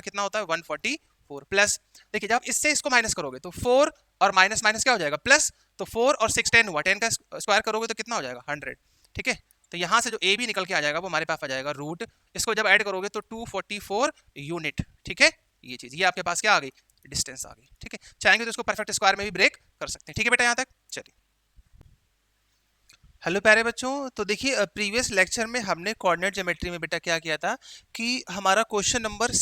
कितना होता है 144 प्लस, देखिए जब इससे इसको माइनस करोगे तो 4 और माइनस माइनस क्या हो जाएगा प्लस, तो 4 और 6 10 हुआ, 10 का स्क्वायर करोगे तो कितना हो जाएगा 100, ठीक है। तो यहाँ से जो ए बी निकल के आ जाएगा वो हमारे पास आ जाएगा रूट, इसको जब ऐड करोगे तो 244 यूनिट, ठीक है। ये चीज ये आपके पास क्या आ गई, डिस्टेंस आ गई, ठीक है। चाहेंगे तो इसको परफेक्ट स्क्वायर में भी ब्रेक कर सकते हैं, ठीक है बेटा यहाँ तक। चलिए हेलो प्यारे बच्चों, तो देखिए प्रीवियस लेक्चर में हमने कोऑर्डिनेट ज्योमेट्री में बेटा क्या किया था कि हमारा क्वेश्चन नंबर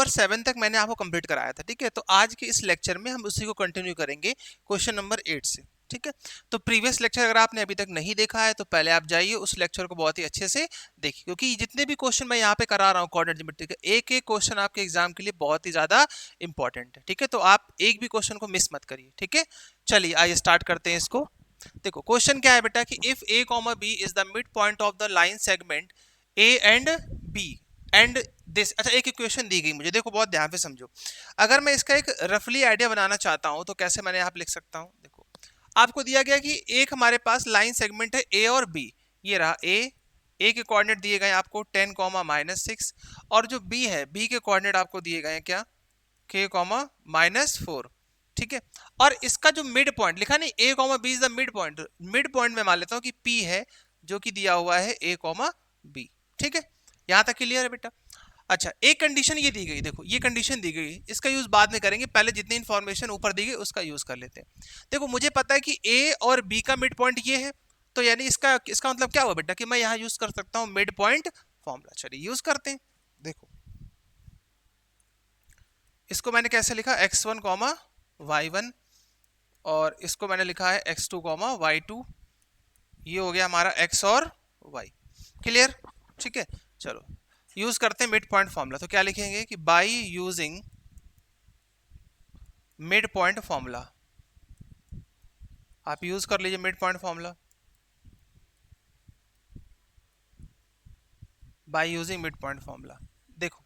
7 तक मैंने आपको कंप्लीट कराया था, ठीक है। तो आज के इस लेक्चर में हम उसी को कंटिन्यू करेंगे क्वेश्चन नंबर 8 से, ठीक है। तो प्रीवियस लेक्चर अगर आपने अभी तक नहीं देखा है तो पहले आप जाइए उस लेक्चर को बहुत ही अच्छे से देखिए, क्योंकि जितने भी क्वेश्चन मैं यहाँ पे करा रहा हूँ कोऑर्डिनेट ज्योमेट्री के, एक एक क्वेश्चन आपके एग्जाम के लिए बहुत ही ज्यादा इंपॉर्टेंट है, ठीक है। तो आप एक भी क्वेश्चन को मिस मत करिए, ठीक है। चलिए आइए स्टार्ट करते हैं इसको। देखो क्वेश्चन क्या है बेटा कि if A comma B is the midpoint of the line segment A and B and this, अच्छा एक इक्वेशन दी गई मुझे, देखो बहुत ध्यान से समझो। अगर मैं इसका एक रफली आइडिया बनाना चाहता हूं तो कैसे मैंने यहाँ पे लिख सकता हूं, देखो आपको दिया गया कि एक हमारे पास लाइन सेगमेंट है ए और बी, ये रहा ए के कोऑर्डिनेट दिए गए आपको 10 -6, और जो बी है बी के कोऑर्डिनेट आपको दिए गए हैं क्या k -4, ठीक है। और इसका जो मिड पॉइंट लिखा नहीं a B is the midpoint में मान लेता हूं कि p है जो कि दिया हुआ है a b, ठीक है। यहां तक क्लियर है बेटा। अच्छा एक कंडीशन ये दी गई, देखो ये कंडीशन दी गई, इसका यूज बाद में करेंगे, पहले जितनी इंफॉर्मेशन ऊपर दी गई उसका यूज कर लेते हैं। देखो मुझे पता है कि a और b का मिड पॉइंट ये है, तो यानी इसका मतलब क्या हुआ बेटा कि मैं यहाँ यूज कर सकता हूँ मिड पॉइंट फॉर्मूला। चलिए यूज करते हैं। देखो इसको मैंने कैसे लिखा x1 y1, और इसको मैंने लिखा है x2 y2, ये हो गया हमारा x और y, क्लियर, ठीक है। चलो यूज करते हैं मिड पॉइंट फॉर्मूला, तो क्या लिखेंगे कि by using mid point formula, आप यूज कर लीजिए mid point formula, by using mid point formula. देखो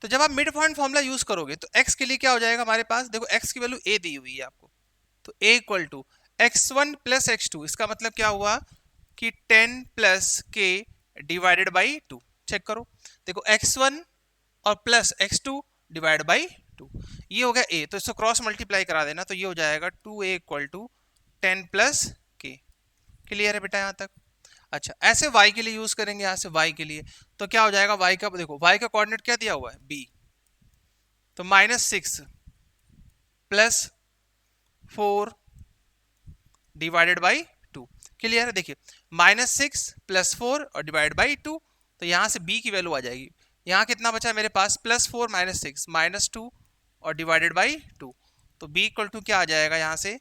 तो जब आप मिड पॉइंट फॉर्मूला यूज करोगे तो x के लिए क्या हो जाएगा हमारे पास, देखो x की वैल्यू a दी हुई है आपको, तो a equal to x1 plus x2, इसका मतलब क्या हुआ कि 10 plus k divided by 2, check करो। देखो x1 और प्लस x2 डिवाइड बाई 2, ये हो गया a, तो इसको क्रॉस मल्टीप्लाई करा देना तो ये हो जाएगा 2a equal to 10 plus k, clear है बेटा यहाँ तक। अच्छा ऐसे y के लिए यूज करेंगे, यहाँ से y के लिए तो क्या हो जाएगा, y का देखो y का कोऑर्डिनेट क्या दिया हुआ है b, तो -6 प्लस 4 डिवाइडेड बाई 2, क्लियर है। देखिए -6 प्लस 4 और डिवाइड बाई 2, तो यहाँ से b की वैल्यू आ जाएगी, यहाँ कितना बचा है मेरे पास +4 -6 -2 और डिवाइडेड बाई 2, तो b इक्वल टू क्या आ जाएगा यहाँ से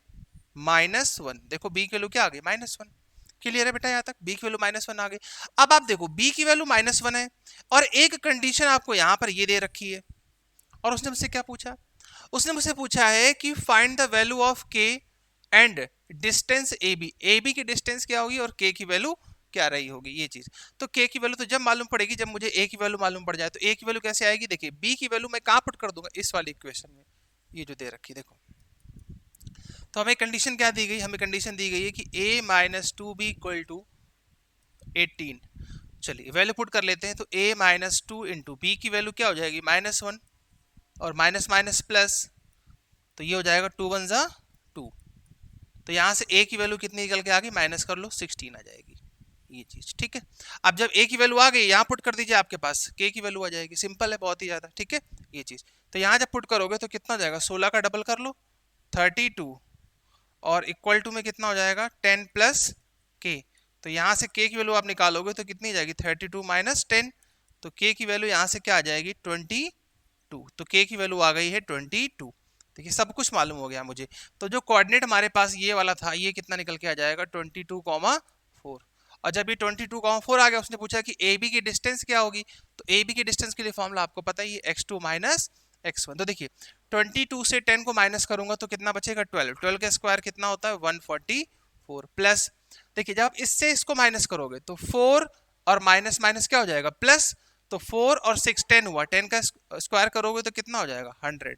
-1, देखो b की वैल्यू क्या आ गई -1, क्लियर है बेटा यहाँ तक, b की वैल्यू -1 आ गई। अब आप देखो b की वैल्यू -1 है और एक कंडीशन आपको यहाँ पर ये दे रखी है, और उसने मुझसे क्या पूछा, उसने मुझसे पूछा है कि find the value of k and distance A B की डिस्टेंस क्या होगी और k की वैल्यू क्या रही होगी, ये चीज। तो k की वैल्यू तो जब मालूम पड़ेगी जब मुझे a की वैल्यू मालूम पड़ जाए, तो a की वैल्यू कैसे आएगी, देखिए b की वैल्यू मैं कहां पुट कर दूंगा, इस वाली इक्वेशन में, ये जो दे रखी देखो। तो हमें कंडीशन क्या दी गई, हमें कंडीशन दी गई है कि a minus 2b equal to 18, चलिए वैल्यू पुट कर लेते हैं, तो a माइनस 2 इंटू बी की वैल्यू क्या हो जाएगी -1 और माइनस माइनस प्लस, तो ये हो जाएगा 2 1 जा 2, तो यहां से a की वैल्यू कितनी निकल के आ गई, माइनस कर लो 16 आ जाएगी, ये चीज, ठीक है। अब जब a की वैल्यू आ गई यहां पुट कर दीजिए, आपके पास k की वैल्यू आ जाएगी, सिंपल है बहुत ही ज्यादा, ठीक है ये चीज। तो यहां जब पुट करोगे तो कितना हो जाएगा, 16 का डबल कर लो 32, और इक्वल टू में कितना हो जाएगा 10 प्लस k, तो यहां से k की वैल्यू आप निकालोगे तो कितनी जाएगी 32 माइनस 10, तो k की वैल्यू यहां से क्या आ जाएगी 22, तो k की वैल्यू आ गई है 22, देखिए सब कुछ मालूम हो गया मुझे। तो जो कोऑर्डिनेट हमारे पास ये वाला था ये कितना निकल के आ जाएगा 22,4, और जब ये 22,4 आ गया उसने पूछा कि ए बी की डिस्टेंस क्या होगी, तो ए बी की डिस्टेंस के लिए फॉर्मूला आपको पता ही है x2 माइनस x1, तो देखिए 22 से 10 को माइनस करूंगा तो कितना बचेगा 12 का स्क्वायर कितना होता है 144 प्लस, देखिए जब इससे इसको माइनस करोगे तो 4 और माइनस माइनस क्या हो जाएगा प्लस, तो 4 और 6 10 हुआ, 10 का स्क्वायर करोगे तो कितना हो जाएगा 100,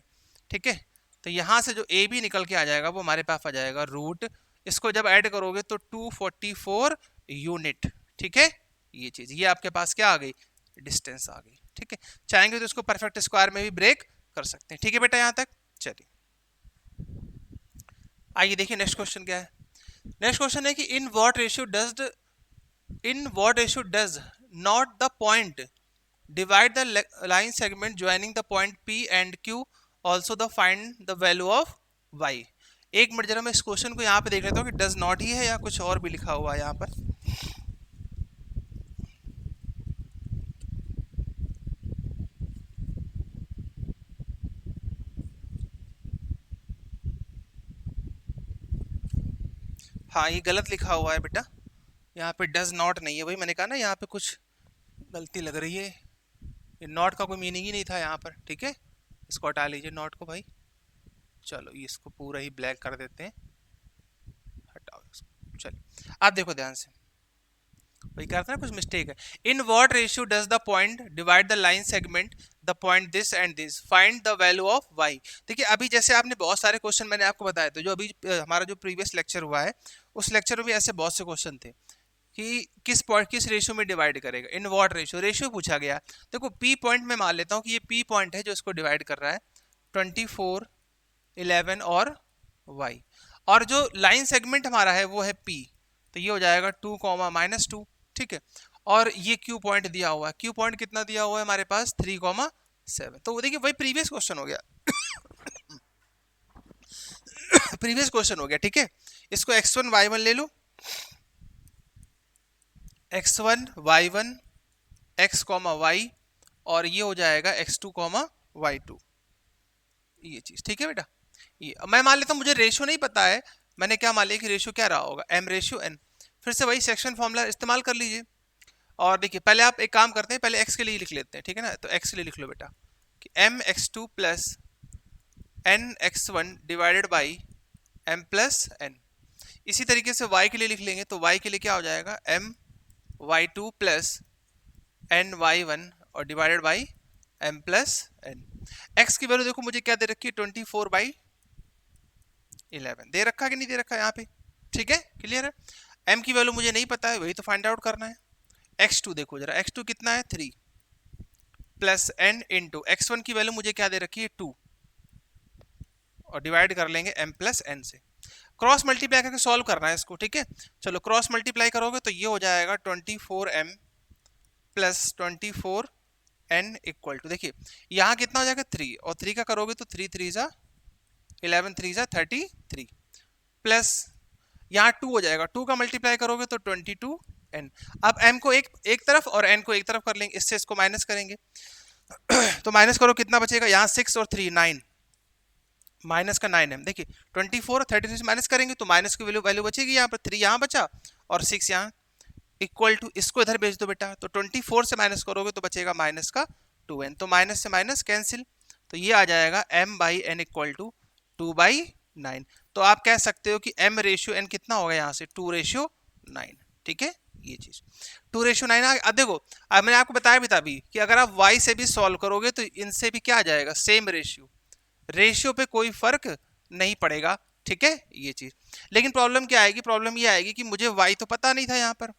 ठीक है। तो यहां से जो ए बी निकल के आ जाएगा वो हमारे पास आ जाएगा रूट, इसको जब ऐड करोगे तो 244 यूनिट, ठीक है ये चीज, ये आपके पास क्या आ गई डिस्टेंस आ गई। ठीक है, चाहेंगे तो इसको परफेक्ट स्क्वायर में भी ब्रेक कर सकते हैं। ठीक है बेटा, यहाँ तक चलिए आइए देखिए नेक्स्ट क्वेश्चन क्या है। नेक्स्ट क्वेश्चन है कि इन what ratio does not the point divide the line segment joining the point P and Q also the find the value of y। एक मिनट जरा मैं इस क्वेश्चन को यहाँ पे देख लेता हूँ कि डज नॉट ही है या कुछ और भी लिखा हुआ है यहाँ पर। हाँ ये गलत लिखा हुआ है बेटा, यहाँ पे डज नॉट नहीं है। वही मैंने कहा ना, यहाँ पे कुछ गलती लग रही है। ये नॉट का कोई मीनिंग ही नहीं था यहाँ पर। ठीक है, इसको हटा लीजिए नॉट को भाई। चलो ये इसको पूरा ही ब्लैक कर देते हैं, हटाओ इसको। चलिए आप देखो ध्यान से, वही करते हैं ना, कुछ मिस्टेक है। In what ratio does the point divide the line segment the point this and this, find the value of y. देखिए अभी जैसे आपने बहुत सारे क्वेश्चन मैंने आपको बताया था, जो अभी हमारा जो प्रीवियस लेक्चर हुआ है उस लेक्चर में भी ऐसे बहुत से क्वेश्चन थे कि किस रेशियो में डिवाइड करेगा। इन व्हाट रेशियो पूछा गया। देखो पी पॉइंट में मान लेता हूँ कि ये पी पॉइंट है जो इसको डिवाइड कर रहा है 24, 11 और वाई, और जो लाइन सेगमेंट हमारा है वो है पी, तो ये हो जाएगा 2, -2। ठीक है, और ये क्यू पॉइंट दिया हुआ है। क्यू पॉइंट कितना दिया हुआ है हमारे पास 3, 7। तो देखिए वही प्रीवियस क्वेश्चन हो गया प्रीवियस क्वेश्चन हो गया। ठीक है, इसको x1 y1 ले लो, x1 y1 x, y, और ये हो जाएगा x2, y2, ये चीज। ठीक है बेटा, ये मैं मान लेता हूँ मुझे रेशियो नहीं पता है, मैंने क्या मान लिया कि रेशियो क्या रहा होगा, m/n। फिर से वही सेक्शन फॉर्मूला इस्तेमाल कर लीजिए। और देखिए पहले आप एक काम करते हैं, पहले x के लिए लिख लेते हैं। ठीक है ना, तो x के लिए लिख लो बेटा कि mx2 plus nx1 divided by m plus n। इसी तरीके से y के लिए लिख लेंगे, तो y के लिए क्या हो जाएगा my2 प्लस ny1 और divided by m plus n। x की वैल्यू देखो मुझे क्या दे रखी है 24/11 दे रखा कि नहीं दे रखा यहाँ पे। ठीक है, क्लियर है। m की वैल्यू मुझे नहीं पता है, वही तो फाइंड आउट करना है। x2 देखो जरा, x2 कितना है 3 प्लस n इंटू x1 की वैल्यू मुझे क्या दे रखी है 2, और डिवाइड कर लेंगे m प्लस n से। क्रॉस मल्टीप्लाई करके सॉल्व करना है इसको। ठीक है, चलो क्रॉस मल्टीप्लाई करोगे तो ये हो जाएगा 24m plus 24n equal to, देखिए यहाँ कितना हो जाएगा 3, और 3 का करोगे तो 3 3 जा 11, 3 जा 33, प्लस यहाँ 2 हो जाएगा, 2 का मल्टीप्लाई करोगे तो 22n। अब m को एक तरफ और n को एक तरफ कर लेंगे, इससे इसको माइनस करेंगे तो माइनस करो कितना बचेगा, यहाँ 6 और 3 9, माइनस का 9m। देखिए 24 और 33 से माइनस करेंगे तो माइनस की वैल्यू बचेगी, यहाँ पर 3 यहाँ बचा और 6 यहाँ, इक्वल टू इसको इधर भेज दो बेटा, तो 24 से माइनस करोगे तो बचेगा माइनस का 2n, तो माइनस से माइनस कैंसिल, तो ये आ जाएगा m/n इक्वल टू 2/9। तो आप कह सकते हो कि m/n कितना होगा यहाँ से 2/9। ठीक है, ये चीज 2/9। अब देखो, अब मैंने आपको बताया भी था अभी कि अगर आप y से भी सॉल्व करोगे तो इनसे भी क्या आ जाएगा, सेम रेशियो पे कोई फर्क नहीं पड़ेगा। ठीक है, ये चीज। लेकिन प्रॉब्लम क्या आएगी, प्रॉब्लम ये आएगी कि मुझे y तो पता नहीं था यहाँ पर,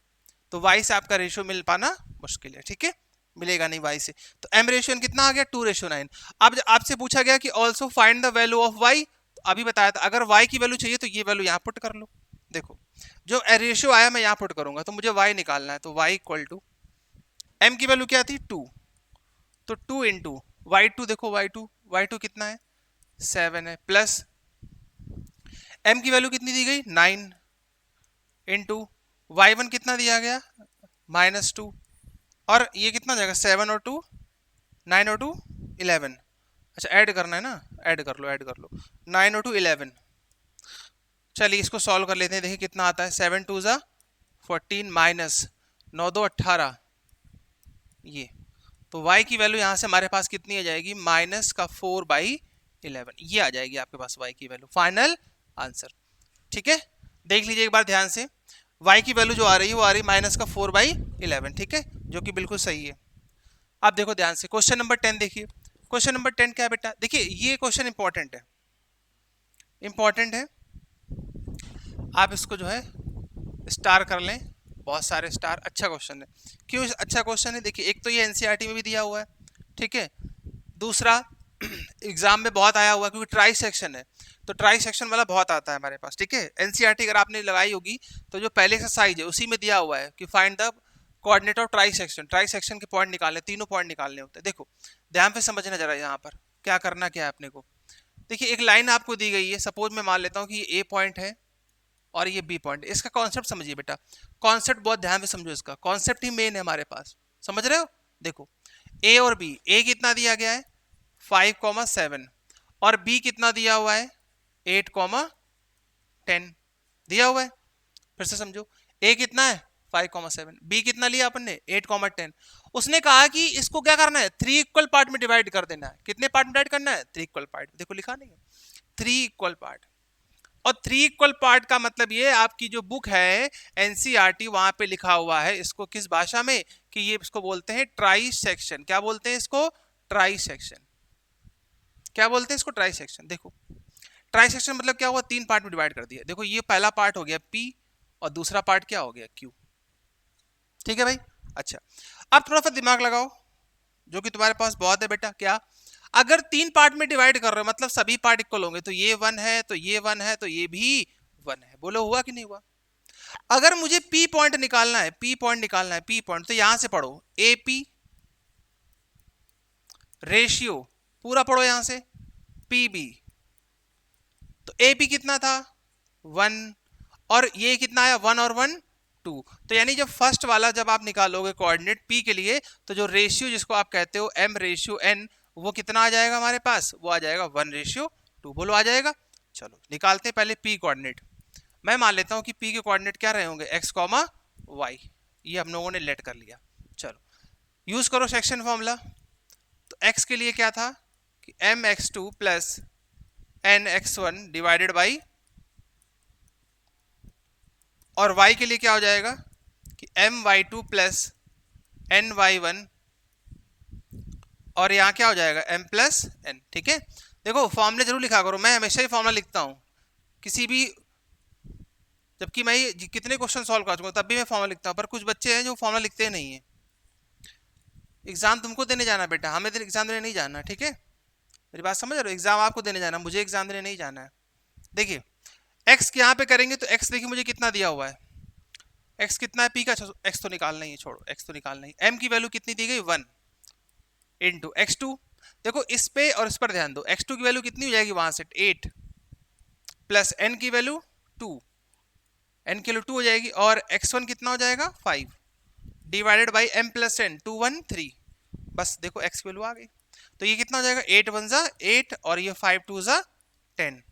तो y से आपका रेशियो मिल पाना मुश्किल है। ठीक है, मिलेगा नहीं y से, तो m/n कितना आ गया 2/9। अब आपसे पूछा गया कि also find the value of y, तो अभी बताया था अगर y की वैल्यू चाहिए तो ये वैल्यू यहाँ पुट कर लो। देखो जो रेशियो आया मैं यहाँ पुट करूंगा, तो मुझे y निकालना है, तो y इक्वल टू m की वैल्यू क्या थी 2, तो 2 इंटू y2, देखो y2 कितना है 7 है, प्लस m की वैल्यू कितनी दी गई 9 इंटू y1 कितना दिया गया -2, और ये कितना जाएगा 7 और 2 9 और 2 11। अच्छा ऐड करना है ना, ऐड कर लो 9 और 2 11। चलिए इसको सॉल्व कर लेते हैं, देखिए कितना आता है 7 2 जा 14 माइनस 9 2 18, ये तो y की वैल्यू यहाँ से हमारे पास कितनी आ जाएगी माइनस का 4/11, ये आ जाएगी आपके पास y की वैल्यू, फाइनल आंसर। ठीक है, देख लीजिए एक बार ध्यान से, y की वैल्यू जो आ रही है वो आ रही है माइनस का 4/11। ठीक है, जो कि बिल्कुल सही है। अब देखो ध्यान से क्वेश्चन नंबर 10 देखिए। क्वेश्चन नंबर 10 क्या है बेटा, देखिए ये क्वेश्चन इंपॉर्टेंट है, आप इसको जो है स्टार कर लें, बहुत सारे स्टार, अच्छा क्वेश्चन है। क्यों अच्छा क्वेश्चन है? देखिए, एक तो ये एनसीईआरटी में भी दिया हुआ है, ठीक है। दूसरा एग्जाम में बहुत आया हुआ है, क्योंकि ट्राई सेक्शन है, तो ट्राई सेक्शन वाला बहुत आता है हमारे पास, ठीक है। एनसीईआरटी अगर आपने लगाई होगी तो जो पहले एक्सरसाइज है उसी में दिया हुआ है कि find the coordinate of try section के पॉइंट निकालने, तीनों पॉइंट निकालने होते हैं। देखो ध्यान से समझना जरा, यहाँ पर क्या करना क्या है अपने को। देखिए, एक लाइन आपको दी गई है, सपोज मैं मान लेता हूँ कि ये ए पॉइंट है और ये बी पॉइंट। इसका कॉन्सेप्ट समझिए बेटा, कॉन्सेप्ट बहुत ध्यान से समझो, इसका कॉन्सेप्ट ही मेन है हमारे पास, समझ रहे हो। देखो ए और बी, ए कितना दिया गया है 5,7 और बी कितना दिया हुआ है 8,10 दिया हुआ है। फिर से समझो, ए कितना है 5,7, बी कितना लिया अपन ने 8,10। उसने कहा कि इसको क्या करना है 3 इक्वल पार्ट में डिवाइड कर देना है। कितने पार्ट में डिवाइड करना है 3 इक्वल पार्ट। देखो लिखा नहीं है 3 इक्वल पार्ट, और 3 इक्वल पार्ट का मतलब ये आपकी जो बुक है एनसीईआरटी वहां पे लिखा हुआ है इसको किस भाषा में कि ये इसको बोलते हैं ट्राई सेक्शन। क्या बोलते हैं इसको? Try section. क्या बोलते हैं इसको? Try section. देखो ट्राई सेक्शन मतलब क्या हुआ, 3 पार्ट में डिवाइड कर दिया। देखो ये पहला पार्ट हो गया पी और दूसरा पार्ट क्या हो गया क्यू, ठीक है भाई। अच्छा, अब थोड़ा सा दिमाग लगाओ, जो कि तुम्हारे पास बहुत है बेटा। क्या? अगर 3 पार्ट में डिवाइड कर रहे हो मतलब सभी पार्ट इक्वल होंगे, तो ये 1 है तो ये 1 है तो ये भी 1 है। बोलो हुआ कि नहीं हुआ? अगर मुझे पी पॉइंट निकालना है, पी पॉइंट निकालना है, पी पॉइंट, तो यहां से पढ़ो ए पी रेशियो, पूरा पढ़ो यहां से पी बी। तो ए पी कितना था 1 और ये कितना आया 1 और 1 2। तो यानी जब फर्स्ट वाला जब आप निकालोगे कोऑर्डिनेट पी के लिए, तो जो रेशियो जिसको आप कहते हो एम रेशियो एन, वो कितना आ जाएगा हमारे पास? वो आ जाएगा 1:2। बोलो आ जाएगा। चलो निकालते हैं पहले पी कोऑर्डिनेट। मैं मान लेता हूं कि पी के कोऑर्डिनेट क्या रहे होंगे एक्स कॉमा वाई, ये हम लोगों ने लेट कर लिया। चलो यूज करो सेक्शन फॉर्मूला। तो एक्स के लिए क्या था कि m x two plus n x one divided by, और y के लिए क्या हो जाएगा कि m y two plus n y one, और यहाँ क्या हो जाएगा m प्लस एन, ठीक है। देखो फॉर्मूले जरूर लिखा करो, मैं हमेशा ही फॉर्मूला लिखता हूँ किसी भी, जबकि मैं कितने क्वेश्चन सॉल्व कर चुका हूँ तब भी मैं फॉर्मूला लिखता हूँ, पर कुछ बच्चे हैं जो फॉर्मूला लिखते नहीं है। एग्जाम तुमको देने जाना बेटा, हमें एग्जाम देने नहीं जाना, ठीक है। मेरी बात समझ रहे हो? एग्जाम आपको देने जाना, मुझे एग्जाम देने नहीं जाना है। देखिए एक्स यहाँ पे करेंगे तो एक्स देखिए मुझे कितना दिया हुआ है, एक्स कितना है पी का, एक्स तो निकालना ही है, छोड़ो एक्स तो निकालना ही। एम की वैल्यू कितनी दी गई 1 इंटू एक्स टू। देखो इस पे और इस पर ध्यान दो, एक्स टू की वैल्यू कितनी हो जाएगी वहां से 8 प्लस एन की वैल्यू 2, एन की वैल्यू 2 हो जाएगी, और एक्स वन कितना हो जाएगा 5 divided by m plus n 2 1 3। बस देखो एक्स की वैल्यू आ गई। तो ये कितना हो जाएगा 8 1 जा 8 और ये 5 2 जा 10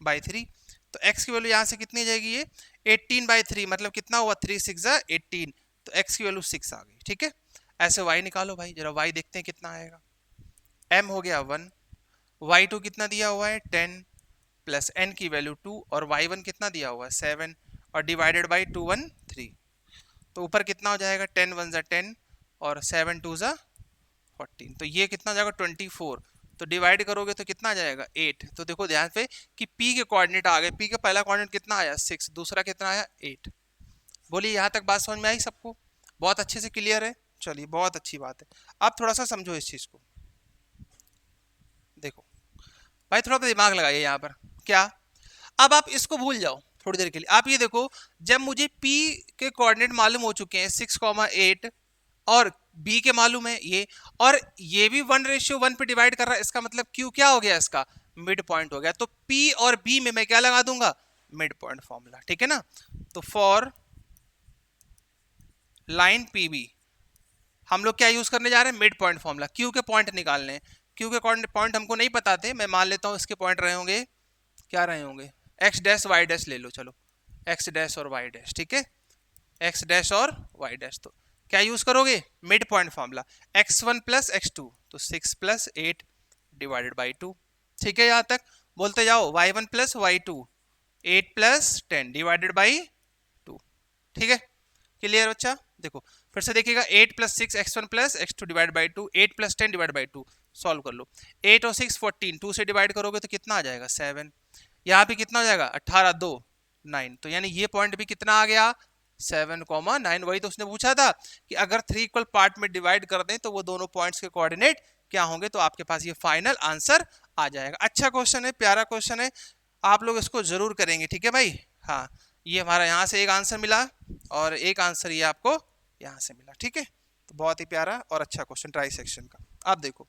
बाई 3। तो एक्स की वैल्यू यहाँ से कितनी हो जाएगी ये 18 बाई 3, मतलब कितना हुआ 3 6 जा 18, तो एक्स की वैल्यू 6 आ गई, ठीक है। ऐसे वाई निकालो भाई, जरा वाई देखते हैं कितना आएगा। एम हो गया 1, वाई टू कितना दिया हुआ है 10 प्लस एन की वैल्यू 2 और वाई वन कितना दिया हुआ है 7 और डिवाइडेड बाई 2 1 3। तो ऊपर कितना हो जाएगा 10 1 जा 10 और 7 2 जा 14, तो ये कितना हो जाएगा 24। तो डिवाइड करोगे तो कितना आ जाएगा 8। तो देखो ध्यान से कि P के कोऑर्डिनेट आ गए, P का पहला कोऑर्डिनेट कितना आया 6, दूसरा कितना आया 8। बोलिए यहाँ तक बात समझ में आई सबको? बहुत अच्छे से क्लियर है? चलिए बहुत अच्छी बात है। अब थोड़ा सा समझो इस चीज को। देखो भाई थोड़ा सा दिमाग लगाइए यहाँ पर। क्या? अब आप इसको भूल जाओ थोड़ी देर के लिए। आप ये देखो, जब मुझे P के कोऑर्डिनेट मालूम हो चुके हैं 6,8 और B के मालूम है ये, और ये भी 1:1 पे डिवाइड कर रहा है, इसका मतलब Q क्या हो गया इसका मिड पॉइंट हो गया। तो P और B में मैं क्या लगा दूंगा मिड पॉइंट फॉर्मूला, ठीक है ना। तो फॉर लाइन PB हम लोग क्या यूज करने जा रहे हैं मिड पॉइंट फॉर्मूला। Q के पॉइंट निकालने हैं, Q के पॉइंट हमको नहीं पता थे, मैं मान लेता हूं इसके पॉइंट रहे होंगे, क्या रहे होंगे एक्स डैश वाई डैश ले लो, चलो एक्स डैश और वाई डैश, ठीक है एक्स डैश और वाई डैश। तो क्या यूज करोगे mid point formula, x1 plus x2, तो 6 प्लस 8 डिवाइडेड बाई 2, ठीक है। यहाँ तक बोलते जाओ y1 plus y2 8 plus 10 divided by 2, ठीक है। क्लियर बच्चा? देखो फिर से देखिएगा 8 plus 6 x1 plus x2 divide by 2, 8 plus 10 divide by 2, solve कर लो। 8 और 6 14, 2 से डिवाइड करोगे तो कितना आ जाएगा 7, यहाँ पे कितना हो जाएगा 18 2 9, तो यानी ये पॉइंट भी कितना आ गया 7,9। वही तो उसने पूछा था कि अगर 3 इक्वल पार्ट में डिवाइड कर दें तो वो दोनों पॉइंट्स के कोऑर्डिनेट क्या होंगे, तो आपके पास ये फाइनल आंसर आ जाएगा। अच्छा क्वेश्चन है, प्यारा क्वेश्चन है, आप लोग इसको जरूर करेंगे, ठीक है भाई। हाँ, ये हमारा यहाँ से एक आंसर मिला और एक आंसर ये आपको यहाँ से मिला, ठीक है। तो बहुत ही प्यारा और अच्छा क्वेश्चन ट्राई सेक्शन का। आप देखो